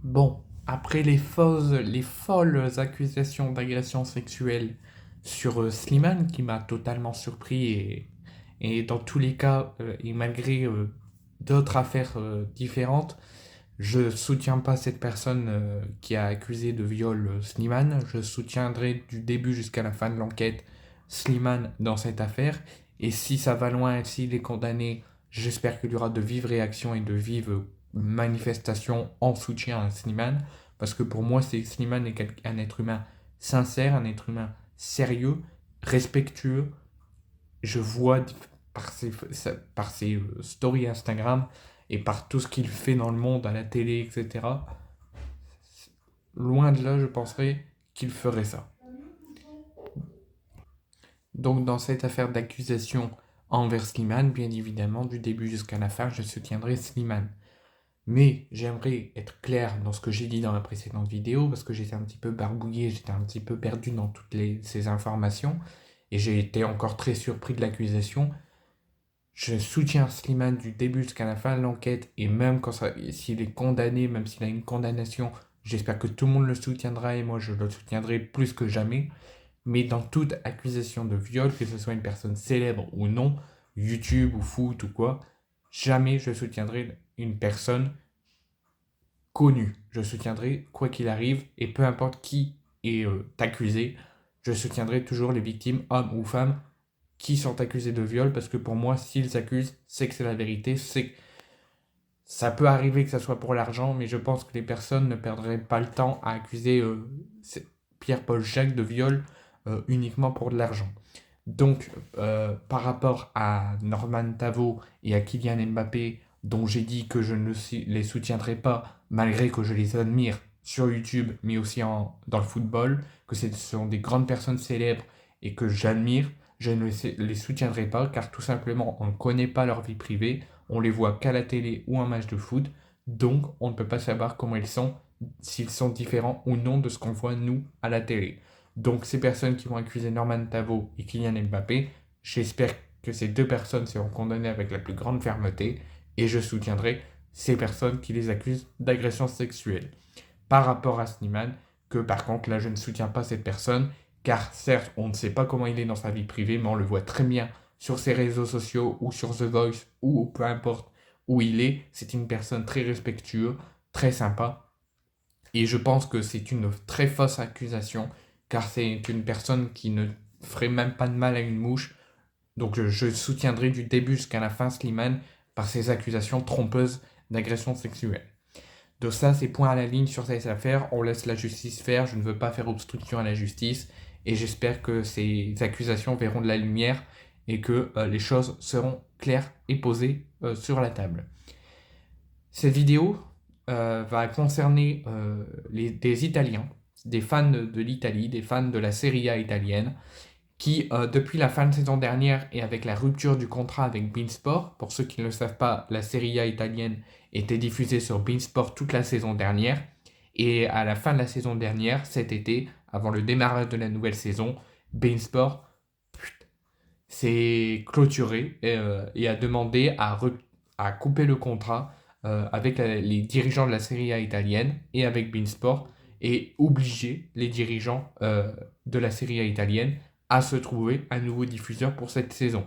Bon, après les folles accusations d'agression sexuelle sur Slimane, qui m'a totalement surpris, et dans tous les cas, et malgré d'autres affaires différentes, je soutiens pas cette personne qui a accusé de viol Slimane. Je soutiendrai du début jusqu'à la fin de l'enquête Slimane dans cette affaire. Et si ça va loin et s'il est condamné, j'espère qu'il y aura de vives réactions et de vives manifestations en soutien à Slimane. Parce que pour moi, Slimane est un être humain sincère, un être humain sérieux, respectueux. Je vois par ses stories Instagram et par tout ce qu'il fait dans le monde, à la télé, etc. Loin de là, je penserais qu'il ferait ça. Donc dans cette affaire d'accusation envers Slimane, bien évidemment, du début jusqu'à la fin, je soutiendrai Slimane. Mais j'aimerais être clair dans ce que j'ai dit dans la précédente vidéo, parce que j'étais un petit peu barbouillé, j'étais un petit peu perdu dans ces informations, et j'ai été encore très surpris de l'accusation. Je soutiens Slimane du début jusqu'à la fin de l'enquête, et même s'il est condamné, même s'il a une condamnation, j'espère que tout le monde le soutiendra, et moi je le soutiendrai plus que jamais. Mais dans toute accusation de viol, que ce soit une personne célèbre ou non, YouTube ou foot ou quoi, jamais je soutiendrai une personne connue. Je soutiendrai quoi qu'il arrive, et peu importe qui est accusé, je soutiendrai toujours les victimes, hommes ou femmes, qui sont accusés de viol, parce que pour moi, s'ils s'accusent, c'est que c'est la vérité, c'est ça peut arriver que ça soit pour l'argent, mais je pense que les personnes ne perdraient pas le temps à accuser Pierre-Paul Jacques de viol uniquement pour de l'argent. Donc, par rapport à Norman Tavo et à Kylian Mbappé, dont j'ai dit que je ne les soutiendrai pas, malgré que je les admire sur YouTube, mais aussi dans le football, que ce sont des grandes personnes célèbres et que j'admire, je ne les soutiendrai pas, car tout simplement, on ne connaît pas leur vie privée, on les voit qu'à la télé ou un match de foot, donc on ne peut pas savoir comment ils sont, s'ils sont différents ou non de ce qu'on voit nous à la télé. Donc ces personnes qui vont accuser Norman Tavo et Kylian Mbappé, j'espère que ces deux personnes seront condamnées avec la plus grande fermeté, et je soutiendrai ces personnes qui les accusent d'agression sexuelle. Par rapport à Slimane, que par contre là je ne soutiens pas cette personne, car certes on ne sait pas comment il est dans sa vie privée, mais on le voit très bien sur ses réseaux sociaux ou sur The Voice ou peu importe où il est. C'est une personne très respectueuse, très sympa, et je pense que c'est une très fausse accusation, car c'est une personne qui ne ferait même pas de mal à une mouche. Donc je soutiendrai du début jusqu'à la fin Slimane par ses accusations trompeuses d'agression sexuelle. Donc ça, c'est point à la ligne sur ces affaires. On laisse la justice faire. Je ne veux pas faire obstruction à la justice. Et j'espère que ces accusations verront de la lumière et que les choses seront claires et posées sur la table. Cette vidéo va concerner des Italiens, des fans de l'Italie, des fans de la Serie A italienne, qui, depuis la fin de saison dernière et avec la rupture du contrat avec Beansport, pour ceux qui ne le savent pas, la Serie A italienne était diffusée sur Beansport toute la saison dernière, et à la fin de la saison dernière, cet été, avant le démarrage de la nouvelle saison, Beansport s'est clôturé et a demandé à couper le contrat avec les dirigeants de la Serie A italienne et avec Beansport, et obliger les dirigeants de la Serie A italienne à se trouver un nouveau diffuseur pour cette saison.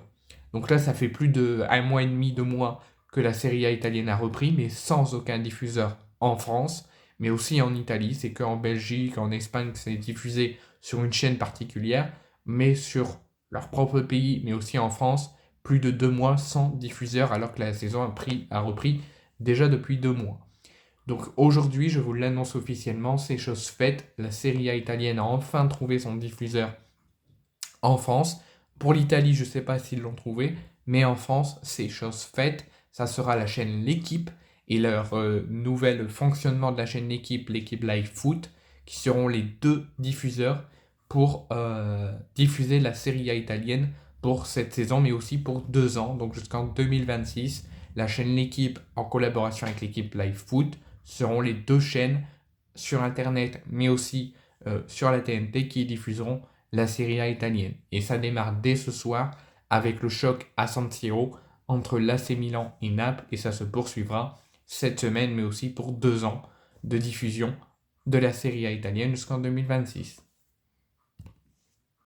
Donc là, ça fait plus d'un mois et demi, 2 mois que la Serie A italienne a repris, mais sans aucun diffuseur en France, mais aussi en Italie. C'est qu'en Belgique, en Espagne, que c'est diffusé sur une chaîne particulière, mais sur leur propre pays, mais aussi en France, plus de 2 mois sans diffuseur, alors que la saison a repris déjà depuis 2 mois. Donc aujourd'hui, je vous l'annonce officiellement, c'est chose faite. La Serie A italienne a enfin trouvé son diffuseur en France. Pour l'Italie, je ne sais pas s'ils l'ont trouvé, mais en France, c'est chose faite. Ça sera la chaîne L'équipe et leur nouvel fonctionnement de la chaîne L'équipe, l'équipe Live Foot, qui seront les deux diffuseurs pour diffuser la Serie A italienne pour cette saison, mais aussi pour 2 ans, donc jusqu'en 2026. La chaîne L'équipe, en collaboration avec l'équipe Live Foot, seront les deux chaînes sur Internet, mais aussi sur la TNT, qui diffuseront la Serie A italienne. Et ça démarre dès ce soir avec le choc à San Siro entre l'AC Milan et Naples, et ça se poursuivra cette semaine, mais aussi pour 2 ans. de diffusion de la Serie A italienne jusqu'en 2026.